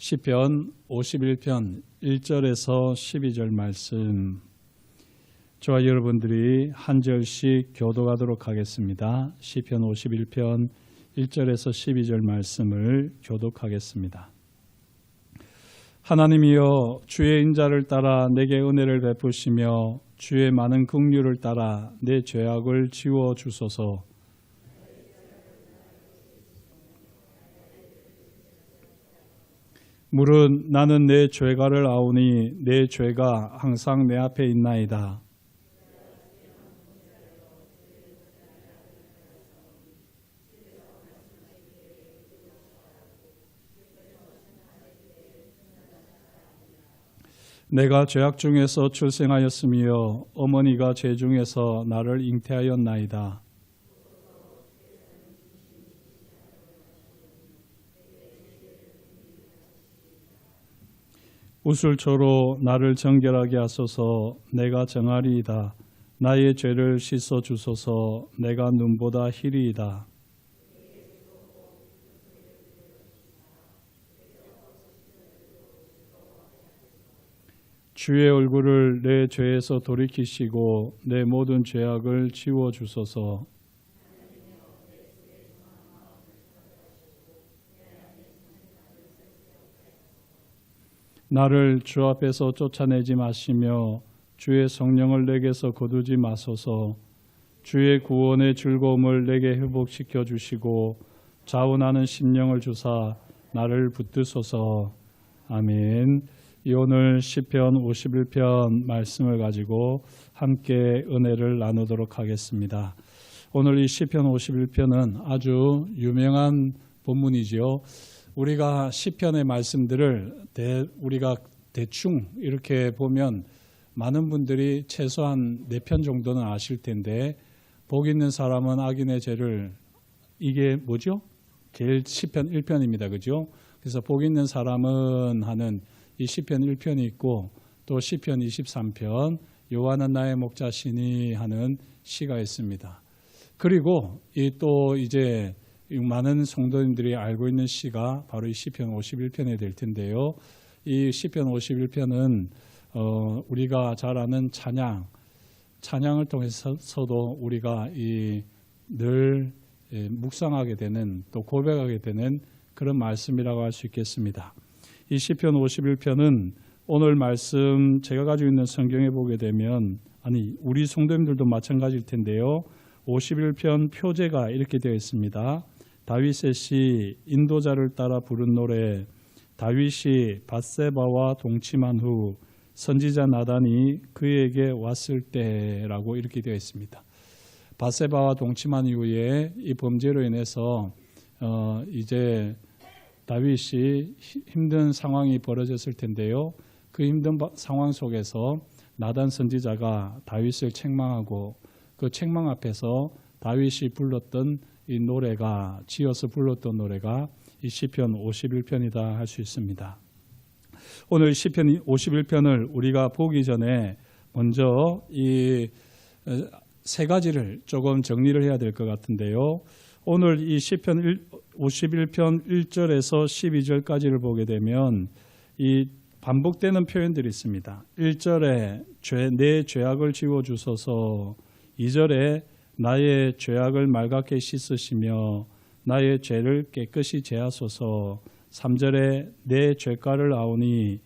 시편 51편 1절에서 12절 말씀, 저와 여러분들이 한 절씩 교독하도록 하겠습니다. 시편 51편 1절에서 12절 말씀을 교독하겠습니다. 하나님이여, 주의 인자를 따라 내게 은혜를 베푸시며 주의 많은 긍휼을 따라 내 죄악을 지워 주소서. 물은 나는 내 죄가를 아오니 내 죄가 항상 내 앞에 있나이다. 내가 죄악 중에서 출생하였으며 어머니가 죄 중에서 나를 잉태하였나이다. 우슬초로 나를 정결하게 하소서. 내가 정하리이다. 나의 죄를 씻어 주소서. 내가 눈보다 희리이다. 주의 얼굴을 내 죄에서 돌이키시고 내 모든 죄악을 지워 주소서. 나를 주 앞에서 쫓아내지 마시며 주의 성령을 내게서 거두지 마소서. 주의 구원의 즐거움을 내게 회복시켜 주시고 자원하는 심령을 주사 나를 붙드소서. 아멘. 오늘 시편 51편 말씀을 가지고 함께 은혜를 나누도록 하겠습니다. 오늘 이 시편 51편은 아주 유명한 본문이지요. 우리가 시편의 말씀들을 우리가 대충 이렇게 보면 많은 분들이 최소한 4편 정도는 아실 텐데, 복 있는 사람은 악인의 죄를, 이게 뭐죠? 제일 시편 1편입니다. 그죠? 그래서 복 있는 사람은 하는 이 시편 1편이 있고, 또 시편 23편 여호와는 나의 목자시니 하는 시가 있습니다. 그리고 또 이제 많은 성도님들이 알고 있는 시가 바로 이 시편 51편이 될 텐데요. 이 시편 51편은 우리가 잘 아는 찬양을 통해서도 우리가 늘 묵상하게 되는, 또 고백하게 되는 그런 말씀이라고 할 수 있겠습니다. 이 시편 51편은 오늘 말씀 제가 가지고 있는 성경에 보게 되면, 우리 성도님들도 마찬가지일 텐데요. 51편 표제가 이렇게 되어 있습니다. 다윗의 시, 인도자를 따라 부른 노래. 다윗이 밧세바와 동침한 후 선지자 나단이 그에게 왔을 때라고 이렇게 되어 있습니다. 밧세바와 동침한 이후에 이 범죄로 인해서 이제 다윗이 힘든 상황이 벌어졌을 텐데요. 그 힘든 상황 속에서 나단 선지자가 다윗을 책망하고, 그 책망 앞에서 다윗이 불렀던 이 노래가, 지어서 불렀던 노래가 이 시편 51편이다 할 수 있습니다. 오늘 시편 51편을 우리가 보기 전에 먼저 이 3가지를 조금 정리를 해야 될 것 같은데요. 오늘 이 시편 51편 1절에서 12절까지를 보게 되면 이 반복되는 표현들이 있습니다. 1절에 내 죄악을 지워주소서, 2절에 나의 죄악을 말갛게 씻으시며 나의 죄를 깨끗이 제하소서, 3절에 내 죄가를 아오니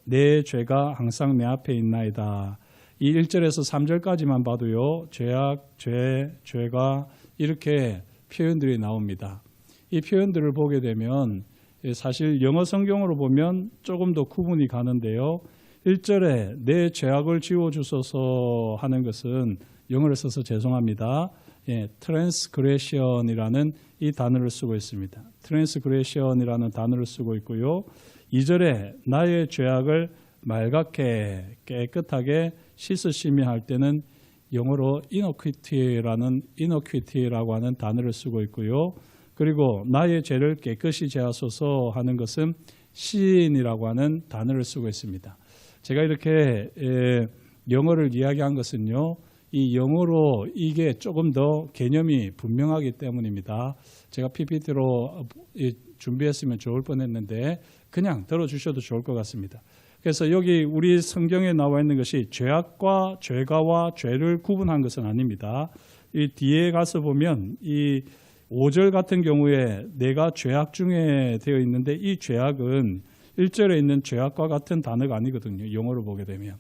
내 죄가 항상 내 앞에 있나이다. 이 1절에서 3절까지만 봐도요, 죄악, 죄가 이렇게 표현들이 나옵니다. 이 표현들을 보게 되면 사실 영어 성경으로 보면 조금 더 구분이 가는데요. 1절에 내 죄악을 지워주소서 하는 것은, 영어를 써서 죄송합니다. transgression이라는 이 단어를 쓰고 있습니다. transgression이라는 단어를 쓰고 있고요. 2절에 나의 죄악을 말갛게 깨끗하게 씻으시며 할 때는 영어로 iniquity라고 하는 단어를 쓰고 있고요. 그리고 나의 죄를 깨끗이 제하소서 하는 것은 sin이라고 하는 단어를 쓰고 있습니다. 제가 이렇게 영어를 이야기한 것은요, 이 영어로 이게 조금 더 개념이 분명하기 때문입니다. 제가 PPT로 준비했으면 좋을 뻔했는데 그냥 들어주셔도 좋을 것 같습니다. 그래서 여기 우리 성경에 나와 있는 것이 죄악과 죄가와 죄를 구분한 것은 아닙니다. 이 뒤에 가서 보면 이 5절 같은 경우에 내가 죄악 중에 되어 있는데 이 죄악은 1절에 있는 죄악과 같은 단어가 아니거든요. 영어로 보게 되면.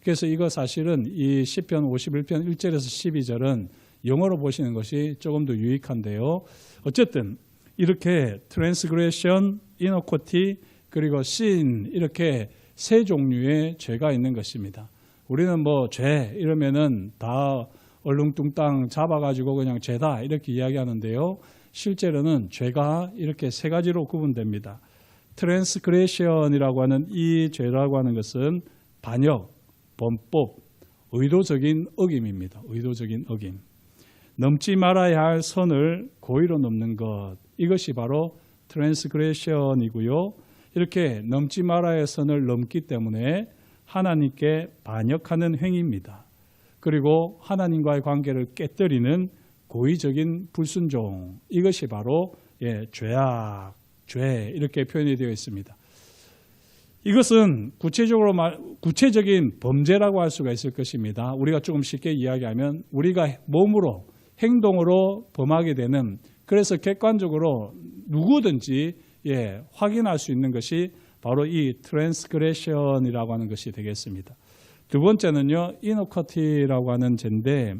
그래서 이거 사실은 이 시편 51편 1절에서 12절은 영어로 보시는 것이 조금 더 유익한데요. 어쨌든 이렇게 트랜스그레션, 이노코티, 그리고 신 이렇게 세 종류의 죄가 있는 것입니다. 우리는 뭐 죄 이러면은 다 얼렁뚱땅 잡아가지고 그냥 죄다 이렇게 이야기하는데요. 실제로는 죄가 이렇게 세 가지로 구분됩니다. 트랜스그레션이라고 하는 이 죄라고 하는 것은 반역, 범법, 의도적인 어김입니다. 의도적인 어김. 넘지 말아야 할 선을 고의로 넘는 것. 이것이 바로 트랜스그레션이고요. 이렇게 넘지 말아야 할 선을 넘기 때문에 하나님께 반역하는 행위입니다. 그리고 하나님과의 관계를 깨뜨리는 고의적인 불순종. 이것이 바로 죄악, 죄 이렇게 표현이 되어 있습니다. 이것은 구체적인 범죄라고 할 수가 있을 것입니다. 우리가 조금 쉽게 이야기하면 우리가 몸으로 행동으로 범하게 되는, 그래서 객관적으로 누구든지 확인할 수 있는 것이 바로 이 트랜스그레션이라고 하는 것이 되겠습니다. 두 번째는요, 이노커티라고 하는 죄인데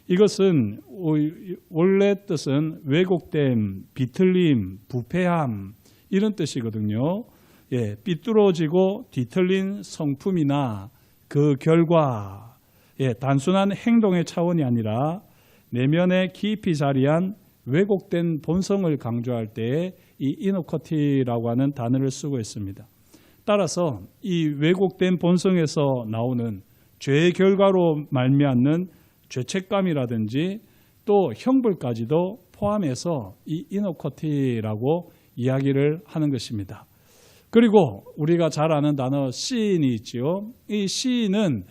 이것은 원래 뜻은 왜곡됨, 비틀림, 부패함 이런 뜻이거든요. 삐뚤어지고 뒤틀린 성품이나 그 결과, 단순한 행동의 차원이 아니라 내면에 깊이 자리한 왜곡된 본성을 강조할 때에 이 이노커티라고 하는 단어를 쓰고 있습니다. 따라서 이 왜곡된 본성에서 나오는 죄의 결과로 말미암는 죄책감이라든지 또 형벌까지도 포함해서 이 이노커티라고 이야기를 하는 것입니다. 그리고 우리가 잘 아는 단어 신이 있지요. 이 신은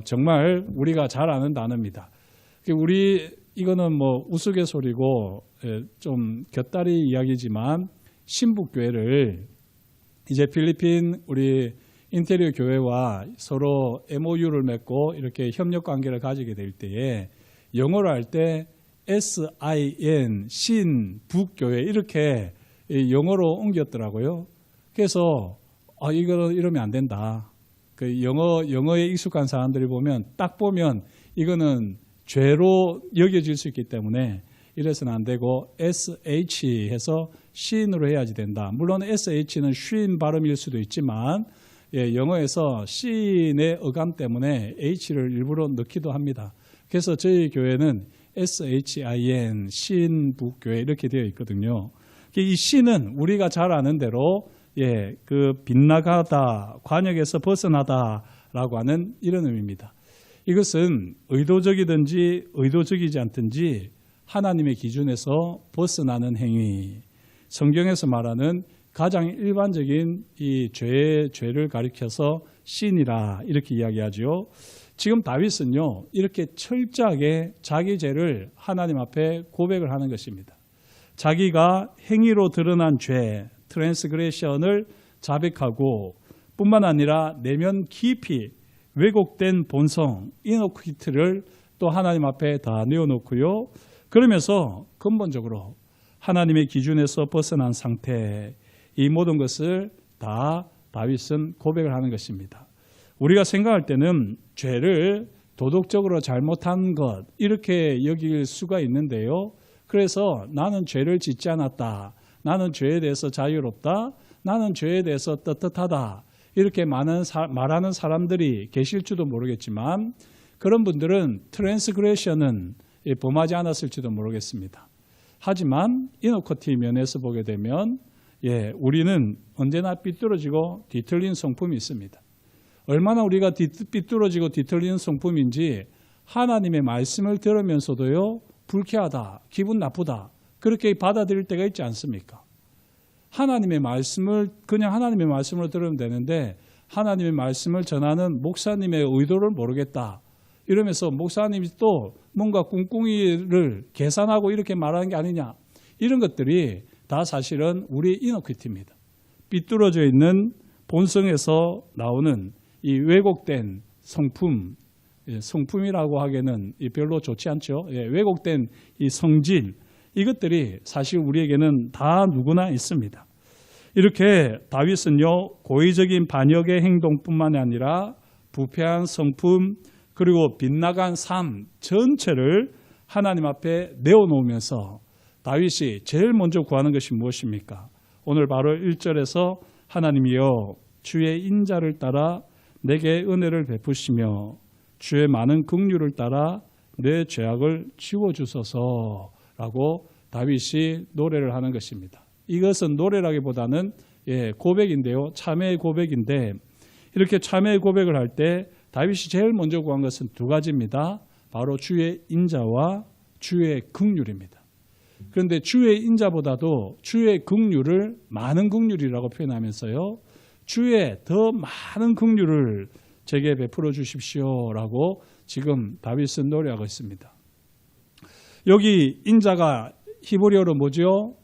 정말 우리가 잘 아는 단어입니다. 이거는 뭐 우스갯소리고 좀 곁다리 이야기지만 신북교회를 이제 필리핀 우리 인테리어 교회와 서로 MOU를 맺고 이렇게 협력 관계를 가지게 될 때에 영어로 할 때 SIN 신북교회 이렇게 영어로 옮겼더라고요. 그래서 이거는 이러면 안 된다. 그 영어에 익숙한 사람들이 보면 딱 보면 이거는 죄로 여겨질 수 있기 때문에 이래서는 안 되고 SH 해서 신으로 해야지 된다. 물론 SH는 쉰 발음일 수도 있지만 영어에서 신의 어감 때문에 H를 일부러 넣기도 합니다. 그래서 저희 교회는 SHIN 신북교회 이렇게 되어 있거든요. 이 신은 우리가 잘 아는 대로 그 빗나가다, 관역에서 벗어나다라고 하는 이런 의미입니다. 이것은 의도적이든지 의도적이지 않든지 하나님의 기준에서 벗어나는 행위. 성경에서 말하는 가장 일반적인 이 죄를 가리켜서 신이라 이렇게 이야기하죠. 지금 다윗은요, 이렇게 철저하게 자기 죄를 하나님 앞에 고백을 하는 것입니다. 자기가 행위로 드러난 죄, 트랜스그레션을 자백하고 뿐만 아니라 내면 깊이 왜곡된 본성, 이노키트를 또 하나님 앞에 다 내어놓고요. 그러면서 근본적으로 하나님의 기준에서 벗어난 상태, 이 모든 것을 다 다윗은 고백을 하는 것입니다. 우리가 생각할 때는 죄를 도덕적으로 잘못한 것 이렇게 여길 수가 있는데요. 그래서 나는 죄를 짓지 않았다. 나는 죄에 대해서 자유롭다. 나는 죄에 대해서 떳떳하다. 이렇게 말하는 사람들이 계실지도 모르겠지만 그런 분들은 트랜스그레션은 범하지 않았을지도 모르겠습니다. 하지만 이노커티 면에서 보게 되면 우리는 언제나 삐뚤어지고 뒤틀린 성품이 있습니다. 얼마나 우리가 삐뚤어지고 뒤틀리는 성품인지 하나님의 말씀을 들으면서도요, 불쾌하다, 기분 나쁘다 그렇게 받아들일 때가 있지 않습니까? 하나님의 말씀을 그냥 하나님의 말씀을 들으면 되는데 하나님의 말씀을 전하는 목사님의 의도를 모르겠다 이러면서 목사님이 또 뭔가 꿍꿍이를 계산하고 이렇게 말하는 게 아니냐, 이런 것들이 다 사실은 우리 이너퀴티입니다. 삐뚤어져 있는 본성에서 나오는 이 왜곡된 성품, 성품이라고 하기에는 별로 좋지 않죠. 왜곡된 이 성질, 이것들이 사실 우리에게는 다 누구나 있습니다. 이렇게 다윗은요, 고의적인 반역의 행동뿐만 아니라 부패한 성품 그리고 빗나간 삶 전체를 하나님 앞에 내어놓으면서 다윗이 제일 먼저 구하는 것이 무엇입니까? 오늘 바로 1절에서 하나님이여 주의 인자를 따라 내게 은혜를 베푸시며 주의 많은 긍휼을 따라 내 죄악을 지워주소서라고 다윗이 노래를 하는 것입니다. 이것은 노래라기보다는 고백인데요. 참회의 고백인데 이렇게 참회의 고백을 할 때 다윗이 제일 먼저 구한 것은 두 가지입니다. 바로 주의 인자와 주의 긍휼입니다. 그런데 주의 인자보다도 주의 긍휼을 많은 긍휼이라고 표현하면서요. 주의 더 많은 긍휼을 제게 베풀어 주십시오라고 지금 다윗은 노래하고 있습니다. 여기 인자가 히브리어로 뭐죠?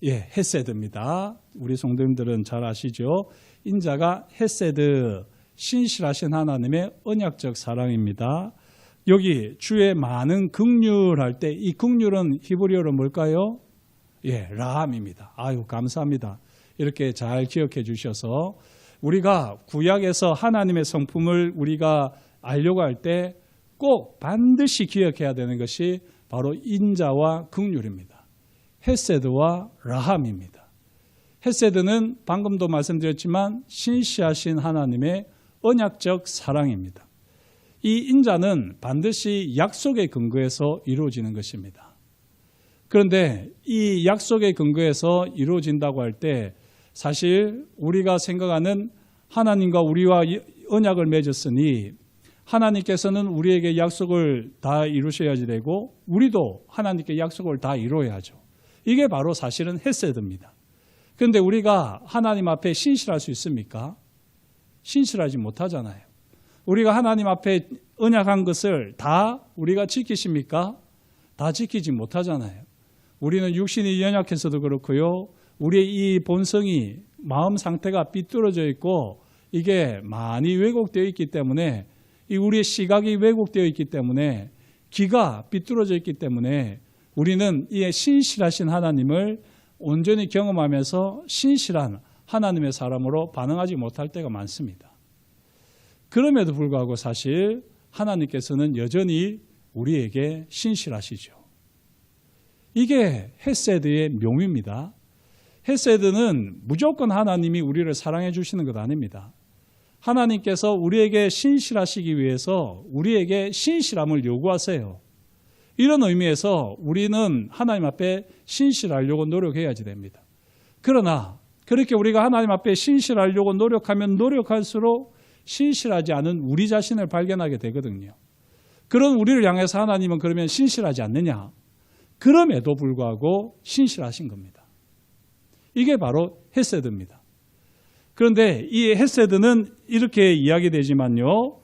헤세드입니다. 우리 성도님들은 잘 아시죠? 인자가 헤세드, 신실하신 하나님의 언약적 사랑입니다. 여기 주의 많은 긍휼할 때 이 긍휼은 히브리어로 뭘까요? 라함입니다. 아유, 감사합니다. 이렇게 잘 기억해 주셔서 우리가 구약에서 하나님의 성품을 우리가 알려고 할 때 꼭 반드시 기억해야 되는 것이 바로 인자와 긍휼입니다. 헤세드와 라함입니다. 헤세드는 방금도 말씀드렸지만 신실하신 하나님의 언약적 사랑입니다. 이 인자는 반드시 약속의 근거에서 이루어지는 것입니다. 그런데 이 약속의 근거에서 이루어진다고 할 때 사실 우리가 생각하는 하나님과 우리와 언약을 맺었으니 하나님께서는 우리에게 약속을 다 이루셔야지 되고 우리도 하나님께 약속을 다 이루어야죠. 이게 바로 사실은 헤세드입니다. 그런데 우리가 하나님 앞에 신실할 수 있습니까? 신실하지 못하잖아요. 우리가 하나님 앞에 언약한 것을 다 우리가 지키십니까? 다 지키지 못하잖아요. 우리는 육신이 연약해서도 그렇고요. 우리의 이 본성이 마음 상태가 삐뚤어져 있고 이게 많이 왜곡되어 있기 때문에 우리의 시각이 왜곡되어 있기 때문에 귀가 삐뚤어져 있기 때문에 우리는 이 신실하신 하나님을 온전히 경험하면서 신실한 하나님의 사람으로 반응하지 못할 때가 많습니다. 그럼에도 불구하고 사실 하나님께서는 여전히 우리에게 신실하시죠. 이게 헤세드의 묘미입니다. 헤세드는 무조건 하나님이 우리를 사랑해 주시는 것 아닙니다. 하나님께서 우리에게 신실하시기 위해서 우리에게 신실함을 요구하세요. 이런 의미에서 우리는 하나님 앞에 신실하려고 노력해야지 됩니다. 그러나 그렇게 우리가 하나님 앞에 신실하려고 노력하면 노력할수록 신실하지 않은 우리 자신을 발견하게 되거든요. 그런 우리를 향해서 하나님은 그러면 신실하지 않느냐? 그럼에도 불구하고 신실하신 겁니다. 이게 바로 헤세드입니다. 그런데 이 헤세드는 이렇게 이야기되지만요.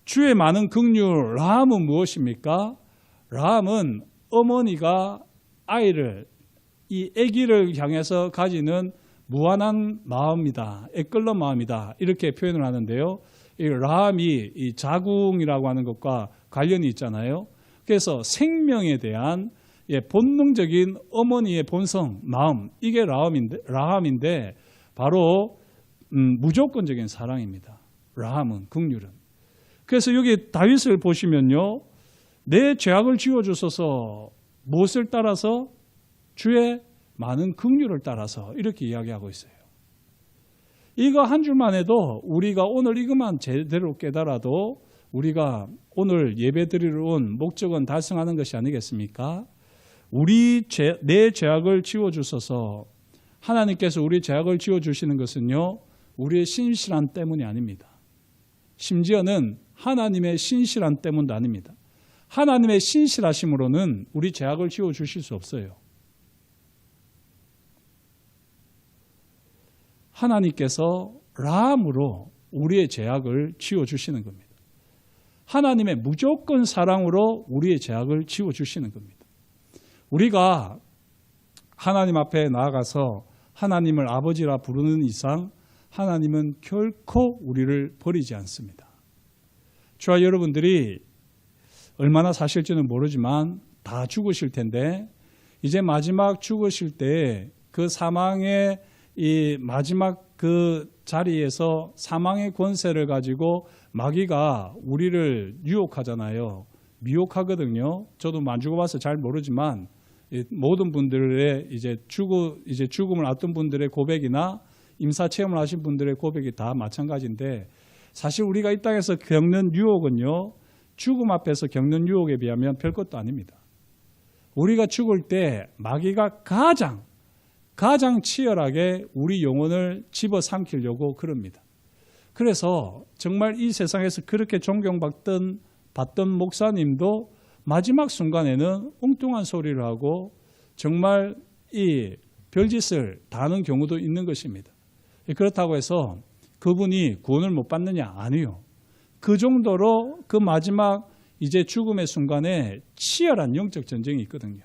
주의 많은 긍휼, 라함은 무엇입니까? 라함은 어머니가 아이를, 이 아기를 향해서 가지는 무한한 마음이다. 애끓는 마음이다. 이렇게 표현을 하는데요. 이 라함이 이 자궁이라고 하는 것과 관련이 있잖아요. 그래서 생명에 대한 본능적인 어머니의 본성, 마음, 이게 라함인데 바로 무조건적인 사랑입니다. 라함은, 긍휼은. 그래서 여기 다윗을 보시면요. 내 죄악을 지워주소서 무엇을 따라서? 주의 많은 긍휼을 따라서 이렇게 이야기하고 있어요. 이거 한 줄만 해도 우리가 오늘 이것만 제대로 깨달아도 우리가 오늘 예배드리러 온 목적은 달성하는 것이 아니겠습니까? 내 죄악을 지워주소서. 하나님께서 우리 죄악을 지워주시는 것은요. 우리의 신실한 때문이 아닙니다. 심지어는 하나님의 신실한 때문도 아닙니다. 하나님의 신실하심으로는 우리 죄악을 지워주실 수 없어요. 하나님께서 라함으로 우리의 죄악을 지워주시는 겁니다. 하나님의 무조건 사랑으로 우리의 죄악을 지워주시는 겁니다. 우리가 하나님 앞에 나아가서 하나님을 아버지라 부르는 이상 하나님은 결코 우리를 버리지 않습니다. 저와 여러분들이 얼마나 사실지는 모르지만 다 죽으실 텐데 이제 마지막 죽으실 때 그 사망의 이 마지막 그 자리에서 사망의 권세를 가지고 마귀가 우리를 유혹하잖아요. 미혹하거든요. 저도 안 죽어봐서 잘 모르지만 모든 분들의 이제 죽음을 앞둔 분들의 고백이나 임사 체험을 하신 분들의 고백이 다 마찬가지인데 사실 우리가 이 땅에서 겪는 유혹은요. 죽음 앞에서 겪는 유혹에 비하면 별것도 아닙니다. 우리가 죽을 때 마귀가 가장 치열하게 우리 영혼을 집어삼키려고 그럽니다. 그래서 정말 이 세상에서 그렇게 존경받던 목사님도 마지막 순간에는 엉뚱한 소리를 하고 정말 이 별짓을 다 하는 경우도 있는 것입니다. 그렇다고 해서 그분이 구원을 못 받느냐? 아니요. 그 정도로 그 마지막 이제 죽음의 순간에 치열한 영적 전쟁이 있거든요.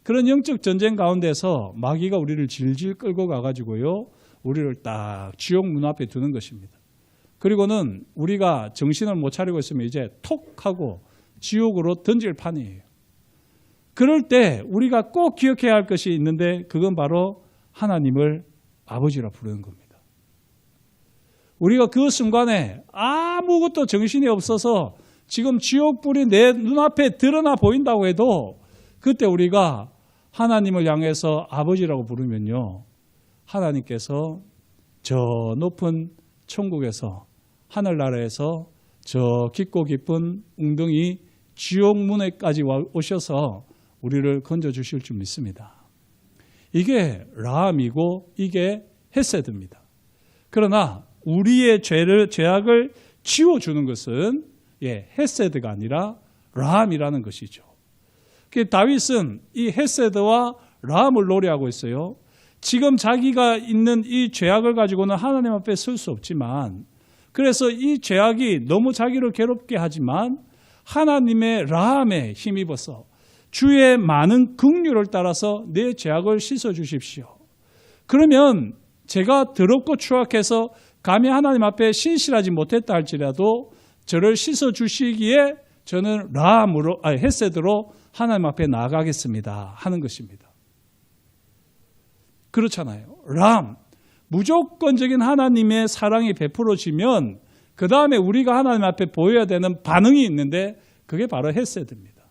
그런 영적 전쟁 가운데서 마귀가 우리를 질질 끌고 가가지고요. 우리를 딱 지옥 문 앞에 두는 것입니다. 그리고는 우리가 정신을 못 차리고 있으면 이제 톡 하고 지옥으로 던질 판이에요. 그럴 때 우리가 꼭 기억해야 할 것이 있는데 그건 바로 하나님을 아버지라 부르는 겁니다. 우리가 그 순간에 아무것도 정신이 없어서 지금 지옥불이 내 눈앞에 드러나 보인다고 해도 그때 우리가 하나님을 향해서 아버지라고 부르면요. 하나님께서 저 높은 천국에서 하늘나라에서 저 깊고 깊은 웅덩이 지옥문에까지 오셔서 우리를 건져주실 줄 믿습니다. 이게 라함이고 이게 헤세드입니다. 그러나 우리의 죄악을 지워주는 것은 헤세드가 아니라 라함이라는 것이죠. 다윗은 이 헤세드와 라함을 노래하고 있어요. 지금 자기가 있는 이 죄악을 가지고는 하나님 앞에 설 수 없지만 그래서 이 죄악이 너무 자기를 괴롭게 하지만 하나님의 라함에 힘입어서 주의 많은 긍휼을 따라서 내 죄악을 씻어주십시오. 그러면 제가 더럽고 추악해서 감히 하나님 앞에 신실하지 못했다 할지라도 저를 씻어주시기에 저는 헤세드로 하나님 앞에 나아가겠습니다 하는 것입니다. 그렇잖아요. 라함, 무조건적인 하나님의 사랑이 베풀어지면 그 다음에 우리가 하나님 앞에 보여야 되는 반응이 있는데 그게 바로 헤세드입니다.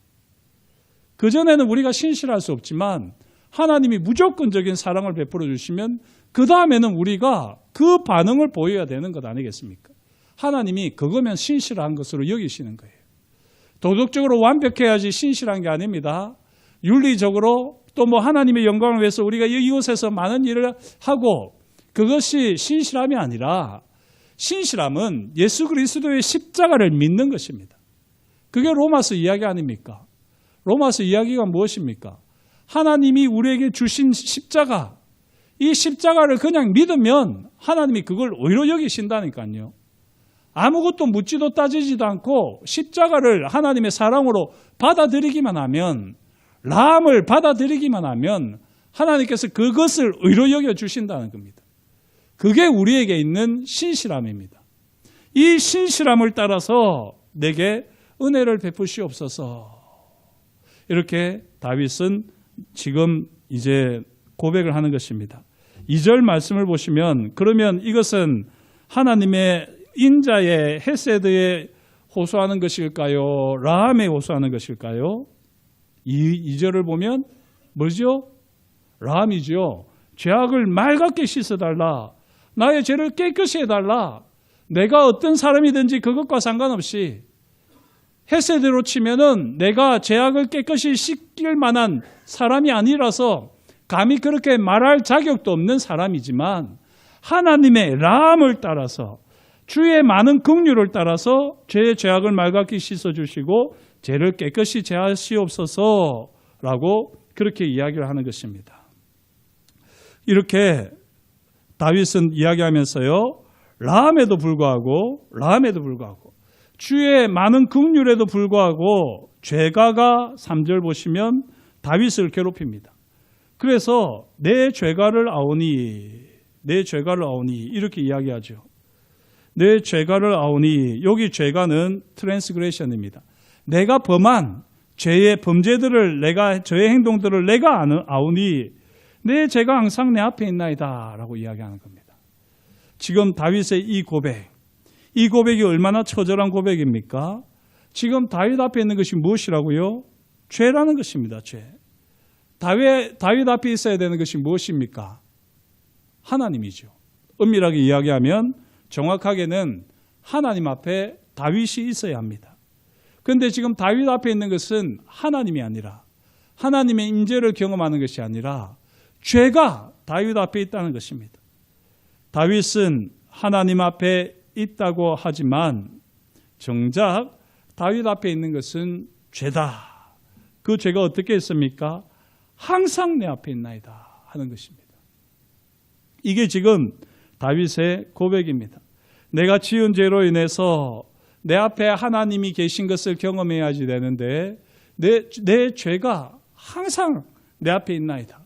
그전에는 우리가 신실할 수 없지만 하나님이 무조건적인 사랑을 베풀어 주시면 그 다음에는 우리가 그 반응을 보여야 되는 것 아니겠습니까? 하나님이 그거면 신실한 것으로 여기시는 거예요. 도덕적으로 완벽해야지 신실한 게 아닙니다. 윤리적으로 또 하나님의 영광을 위해서 우리가 이곳에서 많은 일을 하고 그것이 신실함이 아니라 신실함은 예수 그리스도의 십자가를 믿는 것입니다. 그게 로마서 이야기 아닙니까? 로마서 이야기가 무엇입니까? 하나님이 우리에게 주신 십자가, 이 십자가를 그냥 믿으면 하나님이 그걸 의로 여기신다니까요. 아무것도 묻지도 따지지도 않고 십자가를 하나님의 사랑으로 받아들이기만 하면, 라함을 받아들이기만 하면 하나님께서 그것을 의로 여겨주신다는 겁니다. 그게 우리에게 있는 신실함입니다. 이 신실함을 따라서 내게 은혜를 베푸시옵소서. 이렇게 다윗은 지금 이제 고백을 하는 것입니다. 2절 말씀을 보시면 그러면 이것은 하나님의 인자의 헤세드에 호소하는 것일까요? 라함에 호소하는 것일까요? 2절을 보면 뭐죠? 라함이죠. 죄악을 맑게 씻어달라. 나의 죄를 깨끗이 해달라. 내가 어떤 사람이든지 그것과 상관없이 헤세드로 치면은 내가 죄악을 깨끗이 씻길 만한 사람이 아니라서 감히 그렇게 말할 자격도 없는 사람이지만 하나님의 라함을 따라서 주의 많은 긍휼을 따라서 죄의 죄악을 맑게 씻어주시고 죄를 깨끗이 제하시옵소서라고 그렇게 이야기를 하는 것입니다. 이렇게 다윗은 이야기하면서요. 라함에도 불구하고 주의 많은 긍휼에도 불구하고 죄가가 3절 보시면 다윗을 괴롭힙니다. 그래서 내 죄가를 아오니 이렇게 이야기하죠. 내 죄가를 아오니, 여기 죄가는 트랜스그레션입니다. 내가 범한 죄의 범죄들을 저의 행동들을 내가 아오니 내 죄가 항상 내 앞에 있나이다 라고 이야기하는 겁니다. 지금 다윗의 이 고백이 얼마나 처절한 고백입니까? 지금 다윗 앞에 있는 것이 무엇이라고요? 죄라는 것입니다. 죄. 다윗 앞에 있어야 되는 것이 무엇입니까? 하나님이죠. 엄밀하게 이야기하면 정확하게는 하나님 앞에 다윗이 있어야 합니다. 그런데 지금 다윗 앞에 있는 것은 하나님이 아니라, 하나님의 임재를 경험하는 것이 아니라 죄가 다윗 앞에 있다는 것입니다. 다윗은 하나님 앞에 있다고 하지만 정작 다윗 앞에 있는 것은 죄다. 그 죄가 어떻게 있습니까? 항상 내 앞에 있나이다 하는 것입니다. 이게 지금 다윗의 고백입니다. 내가 지은 죄로 인해서 내 앞에 하나님이 계신 것을 경험해야지 되는데 내 죄가 항상 내 앞에 있나이다.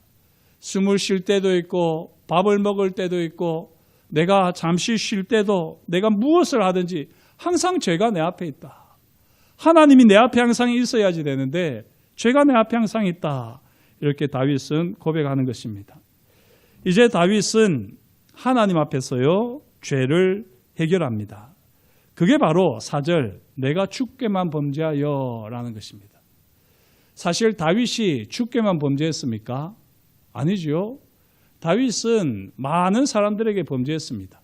숨을 쉴 때도 있고 밥을 먹을 때도 있고 내가 잠시 쉴 때도 내가 무엇을 하든지 항상 죄가 내 앞에 있다. 하나님이 내 앞에 항상 있어야지 되는데 죄가 내 앞에 항상 있다. 이렇게 다윗은 고백하는 것입니다. 이제 다윗은 하나님 앞에서요 죄를 해결합니다. 그게 바로 4절 내가 주께만 범죄하여 라는 것입니다. 사실 다윗이 주께만 범죄했습니까? 아니죠. 다윗은 많은 사람들에게 범죄했습니다.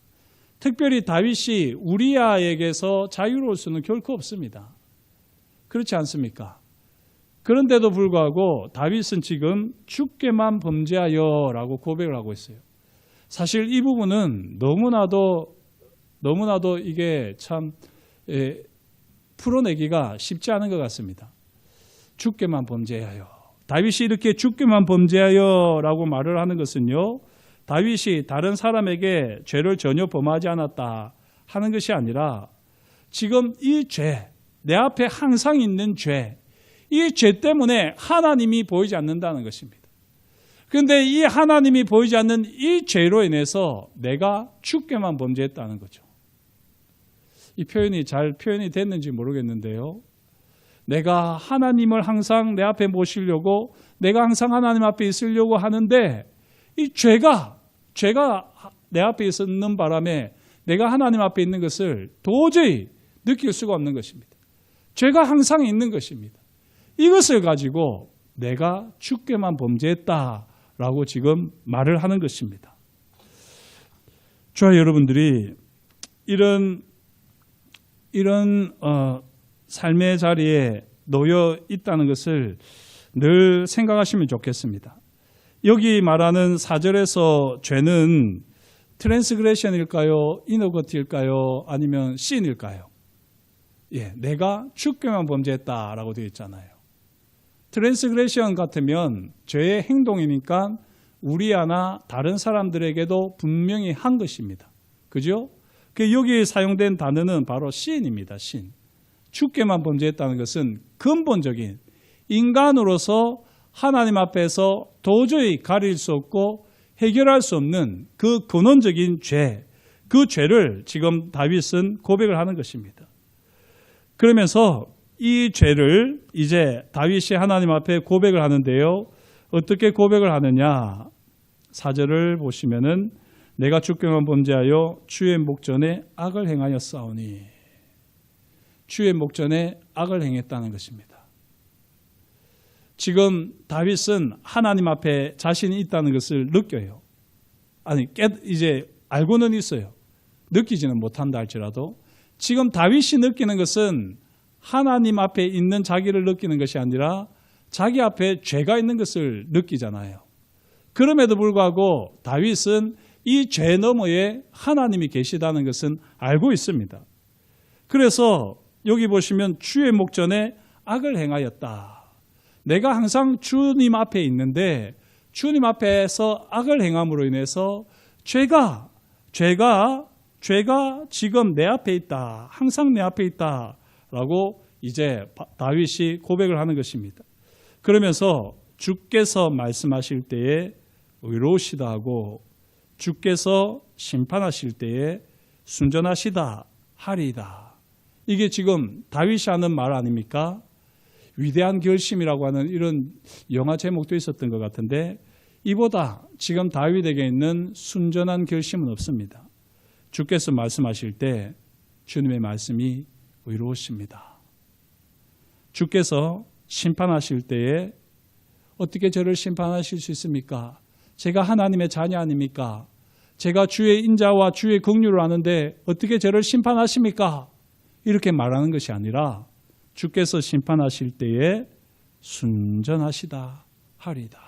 특별히 다윗이 우리아에게서 자유로울 수는 결코 없습니다. 그렇지 않습니까? 그런데도 불구하고 다윗은 지금 주께만 범죄하여 라고 고백을 하고 있어요. 사실 이 부분은 너무나도 이게 참 풀어내기가 쉽지 않은 것 같습니다. 주께만 범죄하여. 다윗이 이렇게 주께만 범죄하여 라고 말을 하는 것은요, 다윗이 다른 사람에게 죄를 전혀 범하지 않았다 하는 것이 아니라 지금 이 죄, 내 앞에 항상 있는 죄, 이 죄 때문에 하나님이 보이지 않는다는 것입니다. 그런데 이 하나님이 보이지 않는 이 죄로 인해서 내가 주께만 범죄했다는 거죠. 이 표현이 잘 표현이 됐는지 모르겠는데요. 내가 하나님을 항상 내 앞에 모시려고, 내가 항상 하나님 앞에 있으려고 하는데 이 죄가 내 앞에 있는 바람에 내가 하나님 앞에 있는 것을 도저히 느낄 수가 없는 것입니다. 죄가 항상 있는 것입니다. 이것을 가지고 내가 주께만 범죄했다라고 지금 말을 하는 것입니다. 저와 여러분들이 이런 삶의 자리에 놓여 있다는 것을 늘 생각하시면 좋겠습니다. 여기 말하는 4절에서 죄는 트랜스그레션일까요? 이너거티일까요? 아니면 신일까요? 내가 주께만 범죄했다라고 되어 있잖아요. 트랜스그레션 같으면 죄의 행동이니까 우리아나 다른 사람들에게도 분명히 한 것입니다. 그죠? 여기 사용된 단어는 바로 신입니다. 신. 주께만 범죄했다는 것은 근본적인 인간으로서 하나님 앞에서 도저히 가릴 수 없고 해결할 수 없는 그 근원적인 죄, 그 죄를 지금 다윗은 고백을 하는 것입니다. 그러면서 이 죄를 이제 다윗이 하나님 앞에 고백을 하는데요. 어떻게 고백을 하느냐? 4절을 보시면은 내가 주께만 범죄하여 주의 목전에 악을 행하였사오니, 주의 목전에 악을 행했다는 것입니다. 지금 다윗은 하나님 앞에 자신이 있다는 것을 느껴요. 이제 알고는 있어요. 느끼지는 못한다 할지라도 지금 다윗이 느끼는 것은 하나님 앞에 있는 자기를 느끼는 것이 아니라 자기 앞에 죄가 있는 것을 느끼잖아요. 그럼에도 불구하고 다윗은 이 죄 너머에 하나님이 계시다는 것은 알고 있습니다. 그래서 여기 보시면 주의 목전에 악을 행하였다. 내가 항상 주님 앞에 있는데 주님 앞에서 악을 행함으로 인해서 죄가 지금 내 앞에 있다. 항상 내 앞에 있다. 라고 이제 다윗이 고백을 하는 것입니다. 그러면서 주께서 말씀하실 때에 의로우시다 하고 주께서 심판하실 때에 순전하시다 하리이다. 이게 지금 다윗이 하는 말 아닙니까? 위대한 결심이라고 하는 이런 영화 제목도 있었던 것 같은데 이보다 지금 다윗에게 있는 순전한 결심은 없습니다. 주께서 말씀하실 때 주님의 말씀이 의로우십니다. 주께서 심판하실 때에 어떻게 저를 심판하실 수 있습니까? 제가 하나님의 자녀 아닙니까? 제가 주의 인자와 주의 긍휼을 아는데 어떻게 저를 심판하십니까? 이렇게 말하는 것이 아니라 주께서 심판하실 때에 순전하시다 하리다.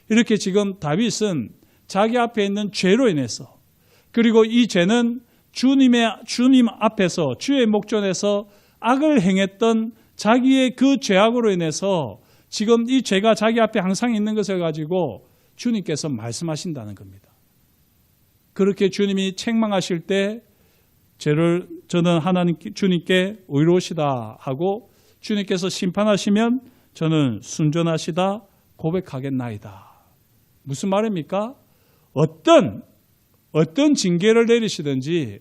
이렇게 지금 다윗은 자기 앞에 있는 죄로 인해서 그리고 이 죄는 주님 앞에서 주의 목전에서 악을 행했던 자기의 그 죄악으로 인해서 지금 이 죄가 자기 앞에 항상 있는 것을 가지고 주님께서 말씀하신다는 겁니다. 그렇게 주님이 책망하실 때 저는 하나님 주님께 의로우시다 하고 주님께서 심판하시면 저는 순전하시다 고백하겠나이다. 무슨 말입니까? 어떤 징계를 내리시든지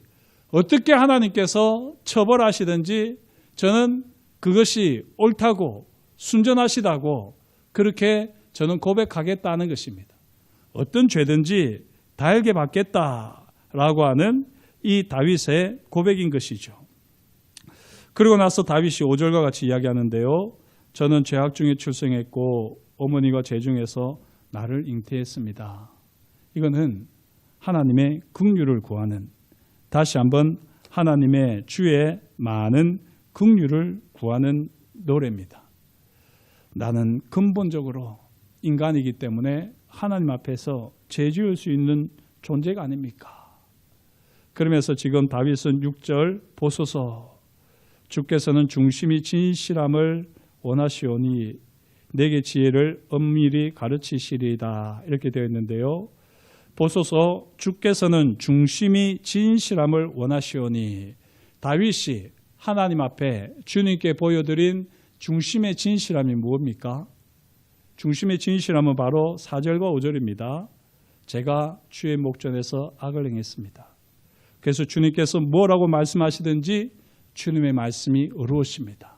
어떻게 하나님께서 처벌하시든지 저는 그것이 옳다고 순전하시다고 그렇게 저는 고백하겠다는 것입니다. 어떤 죄든지 달게 받겠다라고 하는 이 다윗의 고백인 것이죠. 그리고 나서 다윗이 5절과 같이 이야기하는데요. 저는 죄악 중에 출생했고 어머니가 죄 중에서 나를 잉태했습니다. 이거는 하나님의 긍휼을 구하는 다시 한번 하나님의 주의 많은 긍휼을 구하는 노래입니다. 나는 근본적으로 인간이기 때문에 하나님 앞에서 죄 지을 수 있는 존재가 아닙니까? 그러면서 지금 다윗은 6절 보소서 주께서는 중심이 진실함을 원하시오니 내게 지혜를 엄밀히 가르치시리이다 이렇게 되어 있는데요. 보소서 주께서는 중심이 진실함을 원하시오니 다윗이 하나님 앞에 주님께 보여드린 중심의 진실함이 무엇입니까? 중심의 진실함은 바로 4절과 5절입니다. 제가 주의 목전에서 악을 행했습니다. 그래서 주님께서 뭐라고 말씀하시든지 주님의 말씀이 의로우십니다.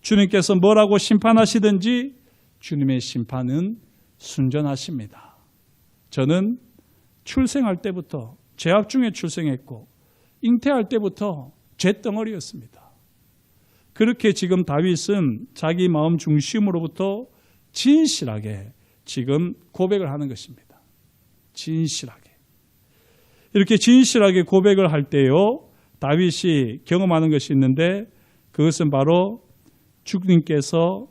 주님께서 뭐라고 심판하시든지 주님의 심판은 순전하십니다. 저는 출생할 때부터 죄악 중에 출생했고 잉태할 때부터 죄덩어리였습니다. 그렇게 지금 다윗은 자기 마음 중심으로부터 진실하게 지금 고백을 하는 것입니다. 진실하게. 이렇게 진실하게 고백을 할 때요, 다윗이 경험하는 것이 있는데 그것은 바로 주님께서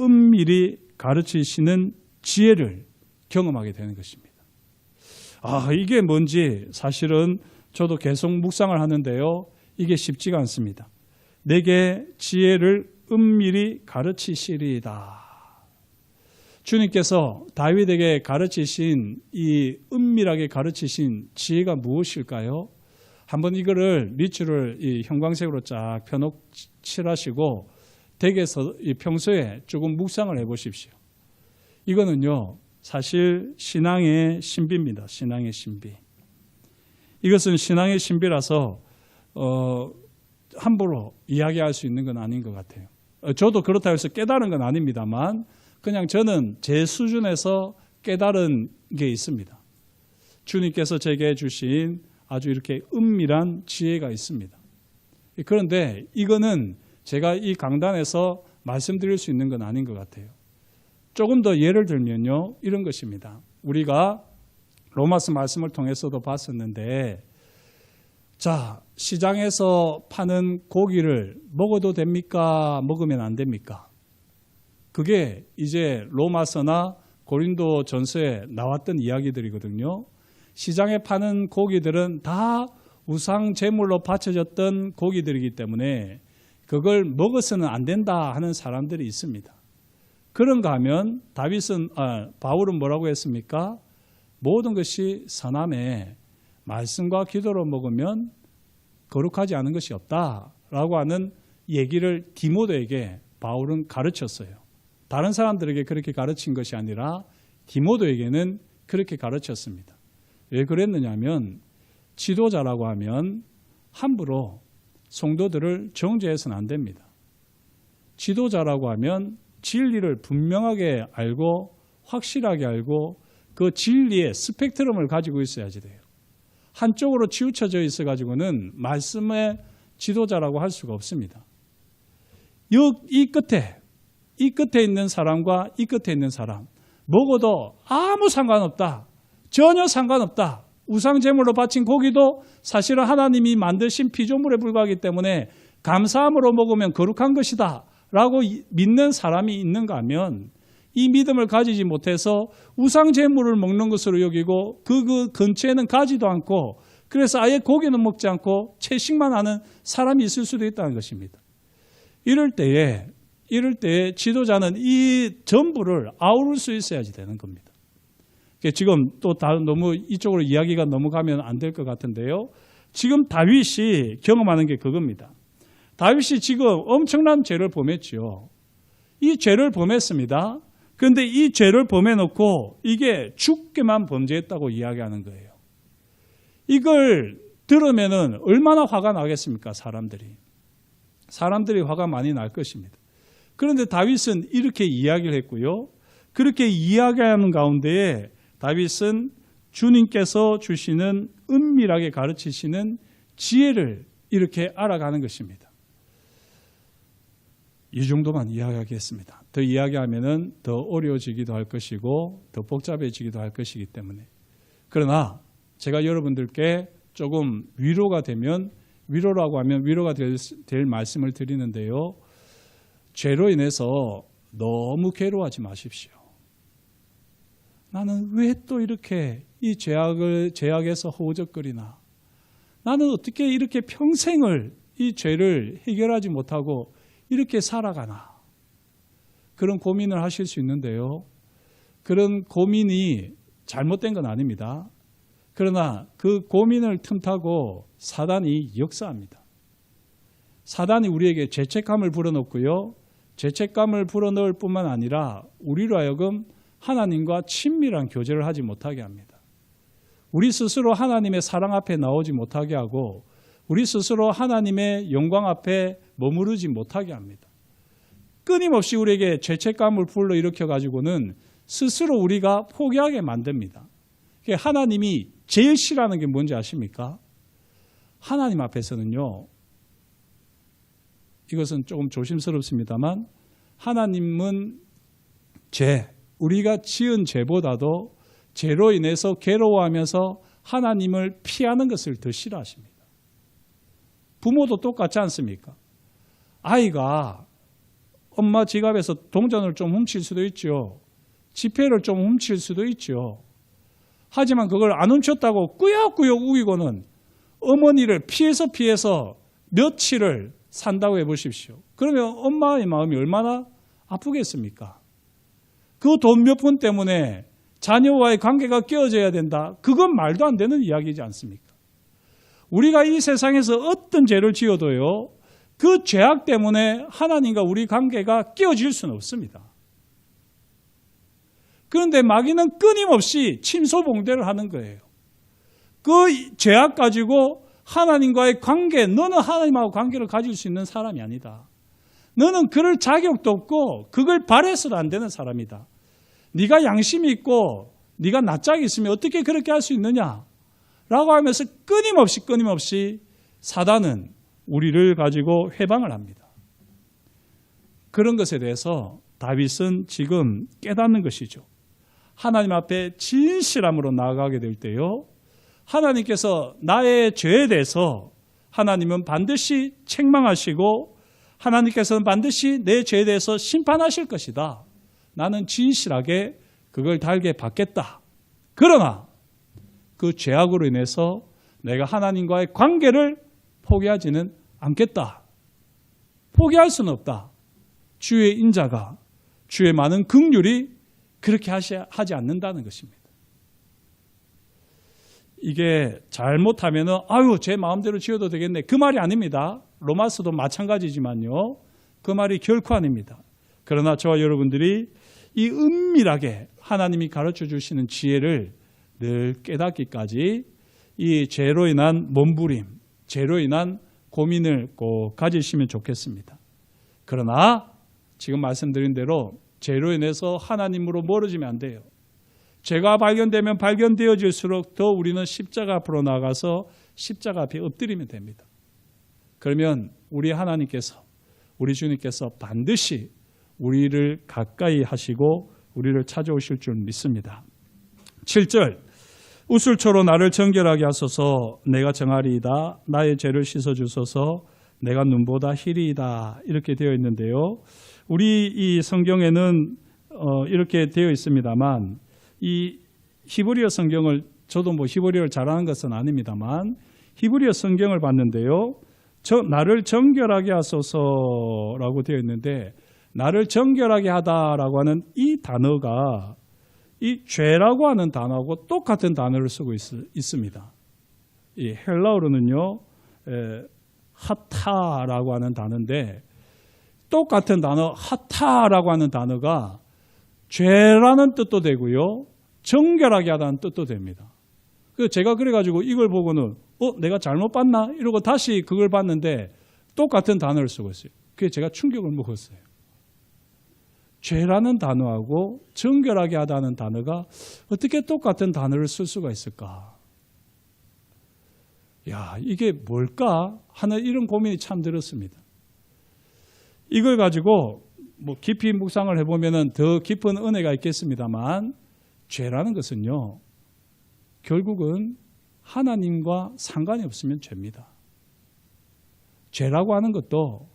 은밀히 가르치시는 지혜를 경험하게 되는 것입니다. 이게 뭔지 사실은 저도 계속 묵상을 하는데요. 이게 쉽지가 않습니다. 내게 지혜를 은밀히 가르치시리이다. 주님께서 다윗에게 가르치신 이 은밀하게 가르치신 지혜가 무엇일까요? 한번 이거를 밑줄을 이 형광색으로 쫙 펴놓고 칠하시고 댁에서 평소에 조금 묵상을 해보십시오. 이거는요 사실 신앙의 신비입니다. 신앙의 신비. 이것은 신앙의 신비라서 함부로 이야기할 수 있는 건 아닌 것 같아요. 저도 그렇다고 해서 깨달은 건 아닙니다만 그냥 저는 제 수준에서 깨달은 게 있습니다. 주님께서 제게 주신 아주 이렇게 은밀한 지혜가 있습니다. 그런데 이거는 제가 이 강단에서 말씀드릴 수 있는 건 아닌 것 같아요. 조금 더 예를 들면요. 이런 것입니다. 우리가 로마서 말씀을 통해서도 봤었는데 자, 시장에서 파는 고기를 먹어도 됩니까? 먹으면 안 됩니까? 그게 이제 로마서나 고린도 전서에 나왔던 이야기들이거든요. 시장에 파는 고기들은 다 우상 제물로 바쳐졌던 고기들이기 때문에 그걸 먹어서는 안 된다 하는 사람들이 있습니다. 그런가 하면 바울은 뭐라고 했습니까? 모든 것이 선함에 말씀과 기도로 먹으면 거룩하지 않은 것이 없다라고 하는 얘기를 디모데에게 바울은 가르쳤어요. 다른 사람들에게 그렇게 가르친 것이 아니라 디모데에게는 그렇게 가르쳤습니다. 왜 그랬느냐면 지도자라고 하면 함부로 성도들을 정죄해서는 안 됩니다. 지도자라고 하면 진리를 분명하게 알고 확실하게 알고 그 진리의 스펙트럼을 가지고 있어야지 돼요. 한쪽으로 치우쳐져 있어가지고는 말씀의 지도자라고 할 수가 없습니다. 이 끝에 있는 사람과 이 끝에 있는 사람, 먹어도 아무 상관없다. 전혀 상관없다. 우상제물로 바친 고기도 사실은 하나님이 만드신 피조물에 불과하기 때문에 감사함으로 먹으면 거룩한 것이다 라고 믿는 사람이 있는가 하면 이 믿음을 가지지 못해서 우상제물을 먹는 것으로 여기고 그 근처에는 가지도 않고 그래서 아예 고기는 먹지 않고 채식만 하는 사람이 있을 수도 있다는 것입니다. 이럴 때에 지도자는 이 전부를 아우를 수 있어야지 되는 겁니다. 지금 또 너무 이쪽으로 이야기가 넘어가면 안 될 것 같은데요. 지금 다윗이 경험하는 게 그겁니다. 다윗이 지금 엄청난 죄를 범했죠. 이 죄를 범했습니다. 그런데 이 죄를 범해놓고 이게 죽게만 범죄했다고 이야기하는 거예요. 이걸 들으면은 얼마나 화가 나겠습니까? 사람들이 화가 많이 날 것입니다. 그런데 다윗은 이렇게 이야기를 했고요. 그렇게 이야기하는 가운데에 다윗은 주님께서 주시는 은밀하게 가르치시는 지혜를 이렇게 알아가는 것입니다. 이 정도만 이야기하겠습니다. 더 이야기하면은 더 어려워지기도 할 것이고 더 복잡해지기도 할 것이기 때문에. 그러나 제가 여러분들께 조금 위로가 되면 위로라고 하면 위로가 될 말씀을 드리는데요. 죄로 인해서 너무 괴로워하지 마십시오. 나는 왜 또 이렇게 이 죄악에서 허우적거리나? 나는 어떻게 이렇게 평생을 이 죄를 해결하지 못하고 이렇게 살아가나? 그런 고민을 하실 수 있는데요. 그런 고민이 잘못된 건 아닙니다. 그러나 그 고민을 틈타고 사단이 역사합니다. 사단이 우리에게 죄책감을 불어넣고요. 죄책감을 불어넣을 뿐만 아니라 우리로 하여금 하나님과 친밀한 교제를 하지 못하게 합니다. 우리 스스로 하나님의 사랑 앞에 나오지 못하게 하고 우리 스스로 하나님의 영광 앞에 머무르지 못하게 합니다. 끊임없이 우리에게 죄책감을 불러일으켜가지고는 스스로 우리가 포기하게 만듭니다. 하나님이 제일 싫어하는 게 뭔지 아십니까? 하나님 앞에서는요. 이것은 조금 조심스럽습니다만 하나님은 우리가 지은 죄보다도 죄로 인해서 괴로워하면서 하나님을 피하는 것을 더 싫어하십니다. 부모도 똑같지 않습니까? 아이가 엄마 지갑에서 동전을 좀 훔칠 수도 있죠. 지폐를 좀 훔칠 수도 있죠. 하지만 그걸 안 훔쳤다고 꾸역꾸역 우기고는 어머니를 피해서 며칠을 산다고 해보십시오. 그러면 엄마의 마음이 얼마나 아프겠습니까? 그 돈 몇 푼 때문에 자녀와의 관계가 깨어져야 된다. 그건 말도 안 되는 이야기지 않습니까? 우리가 이 세상에서 어떤 죄를 지어도요. 그 죄악 때문에 하나님과 우리 관계가 깨어질 수는 없습니다. 그런데 마귀는 끊임없이 침소봉대를 하는 거예요. 그 죄악 가지고 하나님과의 관계, 너는 하나님하고 관계를 가질 수 있는 사람이 아니다. 너는 그럴 자격도 없고 그걸 바라서도 안 되는 사람이다. 네가 양심이 있고 네가 낯짝이 있으면 어떻게 그렇게 할 수 있느냐? 라고 하면서 끊임없이 사단은 우리를 가지고 회방을 합니다. 그런 것에 대해서 다윗은 지금 깨닫는 것이죠. 하나님 앞에 진실함으로 나아가게 될 때요. 하나님께서 나의 죄에 대해서 하나님은 반드시 책망하시고 하나님께서는 반드시 내 죄에 대해서 심판하실 것이다. 나는 진실하게 그걸 달게 받겠다. 그러나 그 죄악으로 인해서 내가 하나님과의 관계를 포기하지는 않겠다. 포기할 수는 없다. 주의 인자가 주의 많은 긍휼이 그렇게 하지 않는다는 것입니다. 이게 잘못하면은 제 마음대로 지어도 되겠네. 그 말이 아닙니다. 로마서도 마찬가지지만요. 그 말이 결코 아닙니다. 그러나 저와 여러분들이 이 은밀하게 하나님이 가르쳐 주시는 지혜를 늘 깨닫기까지 이 죄로 인한 몸부림, 죄로 인한 고민을 꼭 가지시면 좋겠습니다. 그러나 지금 말씀드린 대로 죄로 인해서 하나님으로 멀어지면 안 돼요. 죄가 발견되면 발견되어질수록 더 우리는 십자가 앞으로 나가서 십자가 앞에 엎드리면 됩니다. 그러면 우리 하나님께서, 우리 주님께서 반드시 우리를 가까이 하시고 우리를 찾아오실 줄 믿습니다. 7절, 우슬초로 나를 정결하게 하소서. 내가 정하리이다. 나의 죄를 씻어주소서. 내가 눈보다 희리이다. 이렇게 되어 있는데요. 우리 이 성경에는 이렇게 되어 있습니다만, 이 히브리어 성경을, 저도 뭐 히브리어를 잘하는 것은 아닙니다만 히브리어 성경을 봤는데요. 나를 정결하게 하소서라고 되어 있는데, 나를 정결하게 하다라고 하는 이 단어가 이 죄라고 하는 단어하고 똑같은 단어를 쓰고 있습니다. 이 헬라어로는요, 하타라고 하는 단어인데, 똑같은 단어 하타라고 하는 단어가 죄라는 뜻도 되고요, 정결하게 하다는 뜻도 됩니다. 그래서 제가 그래가지고 이걸 보고는 내가 잘못 봤나? 이러고 다시 그걸 봤는데 똑같은 단어를 쓰고 있어요. 그게 제가 충격을 먹었어요. 죄라는 단어하고 정결하게 하다는 단어가 어떻게 똑같은 단어를 쓸 수가 있을까? 야, 이게 뭘까? 하는 이런 고민이 참 들었습니다. 이걸 가지고 뭐 깊이 묵상을 해보면 더 깊은 은혜가 있겠습니다만, 죄라는 것은요, 결국은 하나님과 상관이 없으면 죄입니다. 죄라고 하는 것도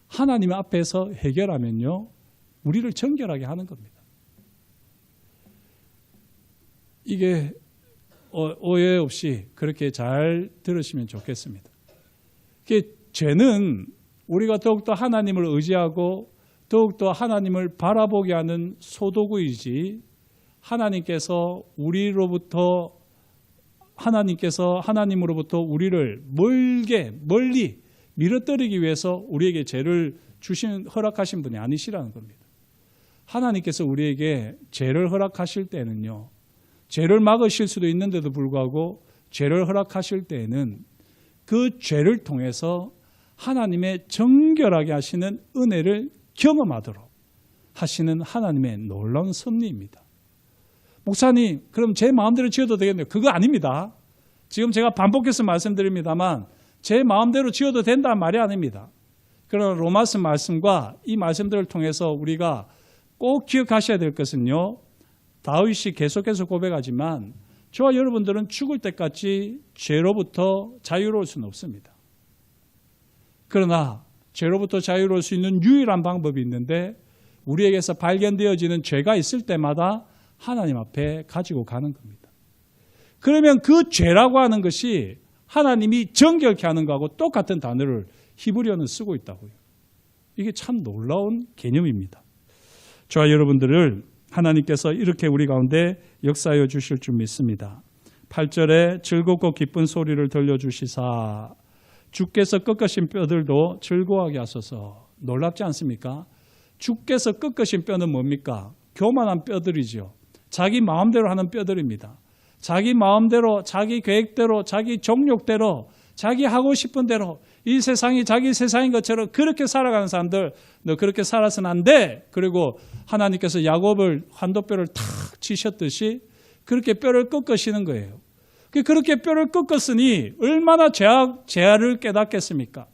하나님 앞에서 해결하면요, 우리를 정결하게 하는 겁니다. 이게 오해 없이 그렇게 잘 들으시면 좋겠습니다. 죄는 우리가 더욱더 하나님을 의지하고 더욱더 하나님을 바라보게 하는 소도구이지, 하나님께서 하나님으로부터 우리를 멀리 밀어뜨리기 위해서 우리에게 죄를 허락하신 분이 아니시라는 겁니다. 하나님께서 우리에게 죄를 허락하실 때는요, 죄를 막으실 수도 있는데도 불구하고 죄를 허락하실 때에는 그 죄를 통해서 하나님의 정결하게 하시는 은혜를 경험하도록 하시는 하나님의 놀라운 섭리입니다. 목사님, 그럼 제 마음대로 지어도 되겠네요. 그거 아닙니다. 지금 제가 반복해서 말씀드립니다만 제 마음대로 지어도 된다는 말이 아닙니다. 그러나 로마서 말씀과 이 말씀들을 통해서 우리가 꼭 기억하셔야 될 것은요, 다윗이 계속해서 고백하지만 저와 여러분들은 죽을 때까지 죄로부터 자유로울 수는 없습니다. 그러나 죄로부터 자유로울 수 있는 유일한 방법이 있는데, 우리에게서 발견되어지는 죄가 있을 때마다 하나님 앞에 가지고 가는 겁니다. 그러면 그 죄라고 하는 것이 하나님이 정결케 하는 것하고 똑같은 단어를 히브리어는 쓰고 있다고요. 이게 참 놀라운 개념입니다. 저와 여러분들을 하나님께서 이렇게 우리 가운데 역사하여 주실 줄 믿습니다. 8절에 즐겁고 기쁜 소리를 들려주시사 주께서 꺾으신 뼈들도 즐거워하게 하소서. 놀랍지 않습니까? 주께서 꺾으신 뼈는 뭡니까? 교만한 뼈들이죠. 자기 마음대로 하는 뼈들입니다. 자기 마음대로, 자기 계획대로, 자기 정욕대로, 자기 하고 싶은 대로 이 세상이 자기 세상인 것처럼 그렇게 살아가는 사람들, 너 그렇게 살아서는 안 돼. 그리고 하나님께서 야곱을 환도뼈를 탁 치셨듯이 그렇게 뼈를 꺾으시는 거예요. 그렇게 뼈를 꺾었으니 얼마나 죄악을 깨닫겠습니까?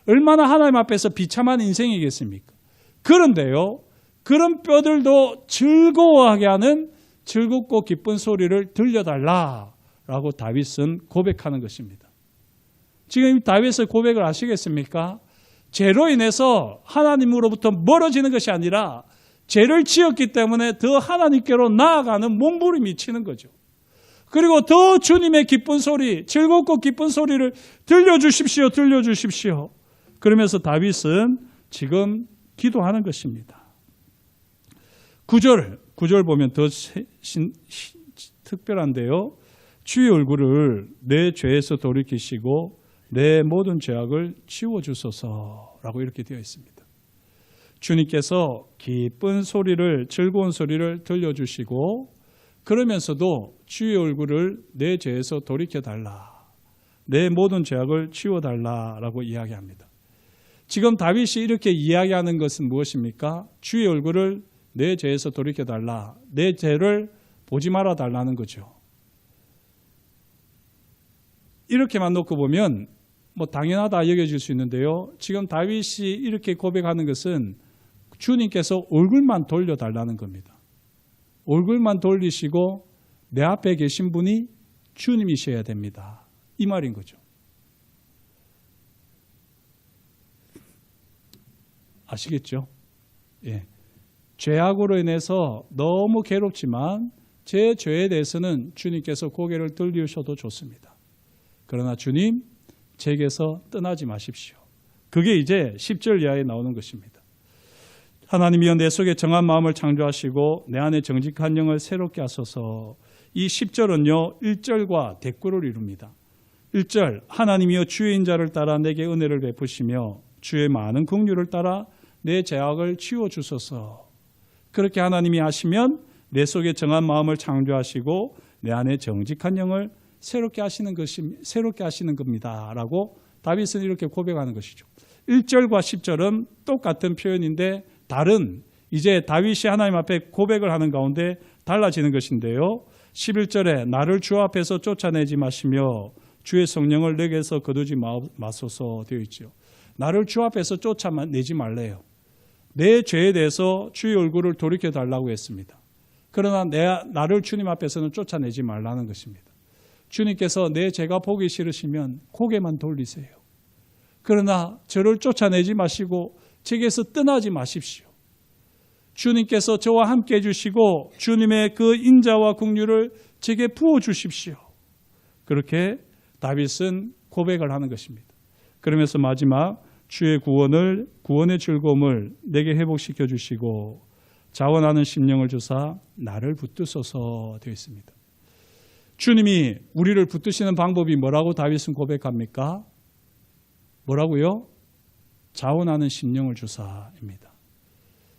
얼마나 하나님 앞에서 비참한 인생이겠습니까? 그런데요, 그런 뼈들도 즐거워하게 하는 즐겁고 기쁜 소리를 들려달라라고 다윗은 고백하는 것입니다. 지금 다윗의 고백을 아시겠습니까? 죄로 인해서 하나님으로부터 멀어지는 것이 아니라 죄를 지었기 때문에 더 하나님께로 나아가는 몸부림이 치는 거죠. 그리고 더 주님의 기쁜 소리, 즐겁고 기쁜 소리를 들려주십시오, 들려주십시오. 그러면서 다윗은 지금 기도하는 것입니다. 9절 보면 더 특별한데요. 주의 얼굴을 내 죄에서 돌이키시고 내 모든 죄악을 지워주소서라고 이렇게 되어 있습니다. 주님께서 기쁜 소리를, 즐거운 소리를 들려주시고 그러면서도 주의 얼굴을 내 죄에서 돌이켜달라, 내 모든 죄악을 치워달라라고 이야기합니다. 지금 다윗이 이렇게 이야기하는 것은 무엇입니까? 주의 얼굴을 내 죄에서 돌이켜달라, 내 죄를 보지 말아달라는 거죠. 이렇게만 놓고 보면 뭐 당연하다 여겨질 수 있는데요. 지금 다윗이 이렇게 고백하는 것은 주님께서 얼굴만 돌려달라는 겁니다. 얼굴만 돌리시고 내 앞에 계신 분이 주님이셔야 됩니다. 이 말인 거죠. 아시겠죠? 예. 죄악으로 인해서 너무 괴롭지만 제 죄에 대해서는 주님께서 고개를 들리셔도 좋습니다. 그러나 주님, 제게서 떠나지 마십시오. 그게 이제 10절 이하에 나오는 것입니다. 하나님이여 내 속에 정한 마음을 창조하시고 내 안에 정직한 영을 새롭게 하소서. 이 10절은요 1절과 대꾸를 이룹니다. 1절 하나님이여 주의 인자를 따라 내게 은혜를 베푸시며 주의 많은 긍휼을 따라 내 죄악을 치워주소서. 그렇게 하나님이 하시면 내 속에 정한 마음을 창조하시고 내 안에 정직한 영을 새롭게 하시는 겁니다. 라고 다윗은 이렇게 고백하는 것이죠. 1절과 10절은 똑같은 표현인데 다른, 이제 다윗이 하나님 앞에 고백을 하는 가운데 달라지는 것인데요. 11절에 나를 주 앞에서 쫓아내지 마시며 주의 성령을 내게서 거두지 마소서 되어 있죠. 나를 주 앞에서 쫓아내지 말래요. 내 죄에 대해서 주의 얼굴을 돌이켜 달라고 했습니다. 그러나 나를 주님 앞에서는 쫓아내지 말라는 것입니다. 주님께서 내 죄가 보기 싫으시면 고개만 돌리세요. 그러나 저를 쫓아내지 마시고 제게서 떠나지 마십시오. 주님께서 저와 함께 해주시고 주님의 그 인자와 긍휼을 제게 부어주십시오. 그렇게 다윗은 고백을 하는 것입니다. 그러면서 마지막 주의 구원의 즐거움을 내게 회복시켜 주시고 자원하는 심령을 주사 나를 붙드소서 되어 있습니다. 주님이 우리를 붙드시는 방법이 뭐라고 다윗은 고백합니까? 뭐라고요? 자원하는 심령을 주사입니다.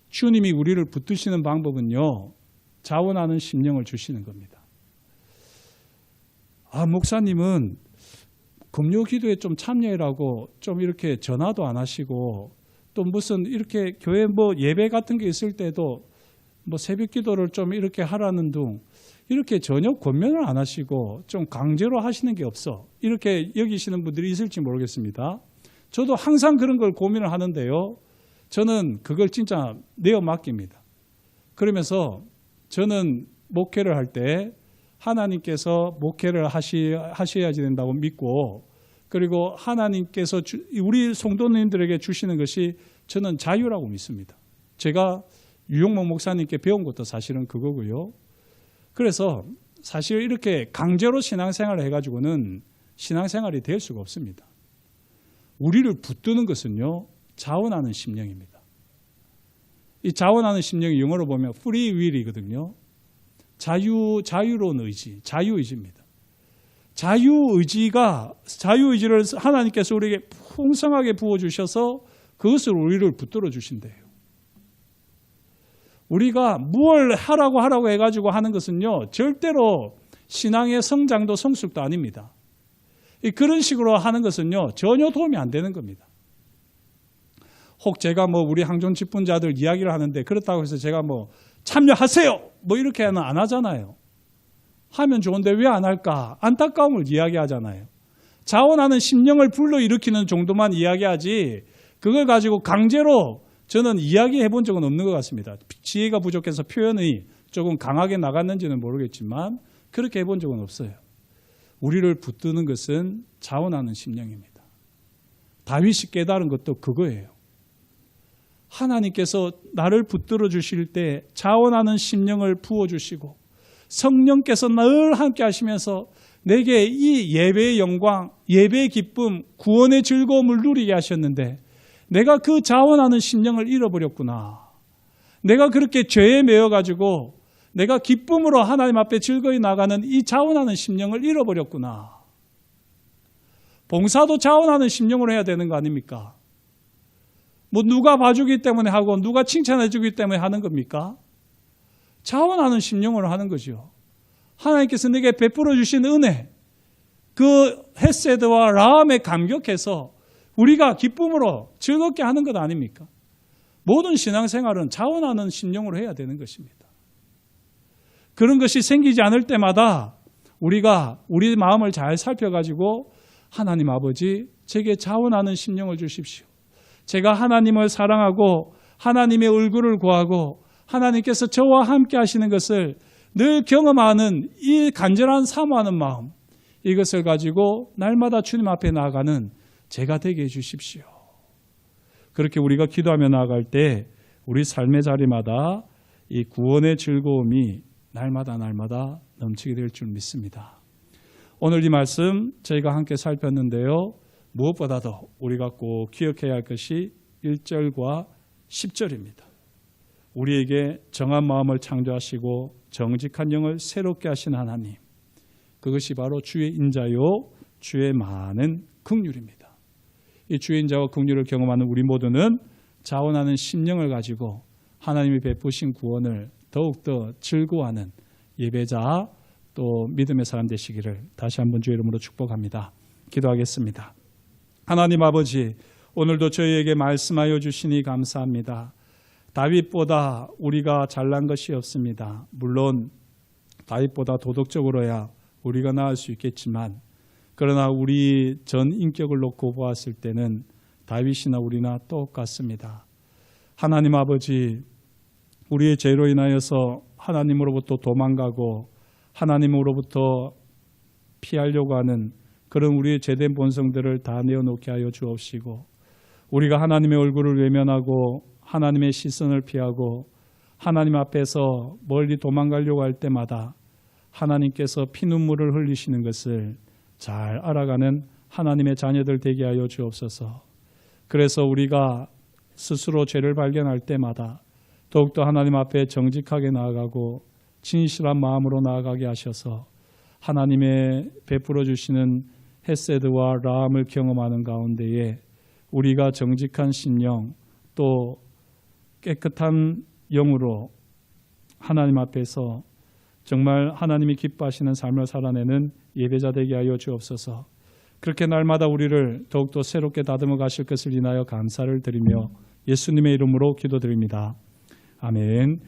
주님이 우리를 붙드시는 방법은요, 자원하는 심령을 주시는 겁니다. 목사님은 금요 기도에 좀 참여해라고 좀 이렇게 전화도 안 하시고 또 무슨 이렇게 교회 뭐 예배 같은 게 있을 때도 뭐 새벽 기도를 좀 이렇게 하라는 둥 이렇게 전혀 권면을 안 하시고 좀 강제로 하시는 게 없어. 이렇게 여기시는 분들이 있을지 모르겠습니다. 저도 항상 그런 걸 고민을 하는데요. 저는 그걸 진짜 내어 맡깁니다. 그러면서 저는 목회를 할 때 하나님께서 목회를 하셔야지 된다고 믿고 그리고 하나님께서 우리 성도님들에게 주시는 것이 저는 자유라고 믿습니다. 제가 유용목 목사님께 배운 것도 사실은 그거고요. 그래서 사실 이렇게 강제로 신앙생활을 해가지고는 신앙생활이 될 수가 없습니다. 우리를 붙드는 것은요, 자원하는 심령입니다. 이 자원하는 심령이 영어로 보면 free will이거든요. 자유로운 의지, 자유의지입니다. 자유의지를 하나님께서 우리에게 풍성하게 부어주셔서 그것을 우리를 붙들어 주신대요. 우리가 무엇을 하라고 해가지고 하는 것은요, 절대로 신앙의 성장도 성숙도 아닙니다. 그런 식으로 하는 것은요, 전혀 도움이 안 되는 겁니다. 혹 제가 우리 항존 직분자들 이야기를 하는데 그렇다고 해서 제가 참여하세요! 이렇게는 안 하잖아요. 하면 좋은데 왜 안 할까? 안타까움을 이야기하잖아요. 자원하는 심령을 불러일으키는 정도만 이야기하지 그걸 가지고 강제로 저는 이야기해 본 적은 없는 것 같습니다. 지혜가 부족해서 표현이 조금 강하게 나갔는지는 모르겠지만 그렇게 해본 적은 없어요. 우리를 붙드는 것은 자원하는 심령입니다. 다윗이 깨달은 것도 그거예요. 하나님께서 나를 붙들어 주실 때 자원하는 심령을 부어주시고 성령께서 늘 함께 하시면서 내게 이 예배의 영광, 예배의 기쁨, 구원의 즐거움을 누리게 하셨는데 내가 그 자원하는 심령을 잃어버렸구나. 내가 그렇게 죄에 매여가지고 내가 기쁨으로 하나님 앞에 즐거이 나가는 이 자원하는 심령을 잃어버렸구나. 봉사도 자원하는 심령으로 해야 되는 거 아닙니까? 뭐 누가 봐주기 때문에 하고 누가 칭찬해 주기 때문에 하는 겁니까? 자원하는 심령으로 하는 거죠. 하나님께서 내게 베풀어 주신 은혜, 그 헤세드와 라함에 감격해서 우리가 기쁨으로 즐겁게 하는 것 아닙니까? 모든 신앙생활은 자원하는 심령으로 해야 되는 것입니다. 그런 것이 생기지 않을 때마다 우리가 우리 마음을 잘 살펴가지고 하나님 아버지, 제게 자원하는 심령을 주십시오. 제가 하나님을 사랑하고 하나님의 얼굴을 구하고 하나님께서 저와 함께 하시는 것을 늘 경험하는 이 간절한 사모하는 마음, 이것을 가지고 날마다 주님 앞에 나아가는 제가 되게 해주십시오. 그렇게 우리가 기도하며 나아갈 때 우리 삶의 자리마다 이 구원의 즐거움이 날마다 넘치게 될 줄 믿습니다. 오늘 이 말씀 저희가 함께 살폈는데요. 무엇보다도 우리가 꼭 기억해야 할 것이 1절과 10절입니다. 우리에게 정한 마음을 창조하시고 정직한 영을 새롭게 하신 하나님, 그것이 바로 주의 인자요 주의 많은 긍휼입니다. 이 주의 인자와 긍휼을 경험하는 우리 모두는 자원하는 심령을 가지고 하나님이 베푸신 구원을 더욱더 즐거워하는 예배자 또 믿음의 사람 되시기를 다시 한번 주의 이름으로 축복합니다. 기도하겠습니다. 하나님 아버지, 오늘도 저희에게 말씀하여 주시니 감사합니다. 다윗보다 우리가 잘난 것이 없습니다. 물론 다윗보다 도덕적으로야 우리가 나을 수 있겠지만, 그러나 우리 전 인격을 놓고 보았을 때는 다윗이나 우리나 똑같습니다. 하나님 아버지, 우리의 죄로 인하여서 하나님으로부터 도망가고 하나님으로부터 피하려고 하는 그런 우리의 죄된 본성들을 다 내어놓게 하여 주옵시고, 우리가 하나님의 얼굴을 외면하고 하나님의 시선을 피하고 하나님 앞에서 멀리 도망가려고 할 때마다 하나님께서 피눈물을 흘리시는 것을 잘 알아가는 하나님의 자녀들 되게 하여 주옵소서. 그래서 우리가 스스로 죄를 발견할 때마다 더욱더 하나님 앞에 정직하게 나아가고 진실한 마음으로 나아가게 하셔서 하나님의 베풀어 주시는 헤세드와 라함을 경험하는 가운데에 우리가 정직한 심령 또 깨끗한 영으로 하나님 앞에서 정말 하나님이 기뻐하시는 삶을 살아내는 예배자 되게 하여 주옵소서. 그렇게 날마다 우리를 더욱더 새롭게 다듬어 가실 것을 인하여 감사를 드리며 예수님의 이름으로 기도드립니다. 아멘.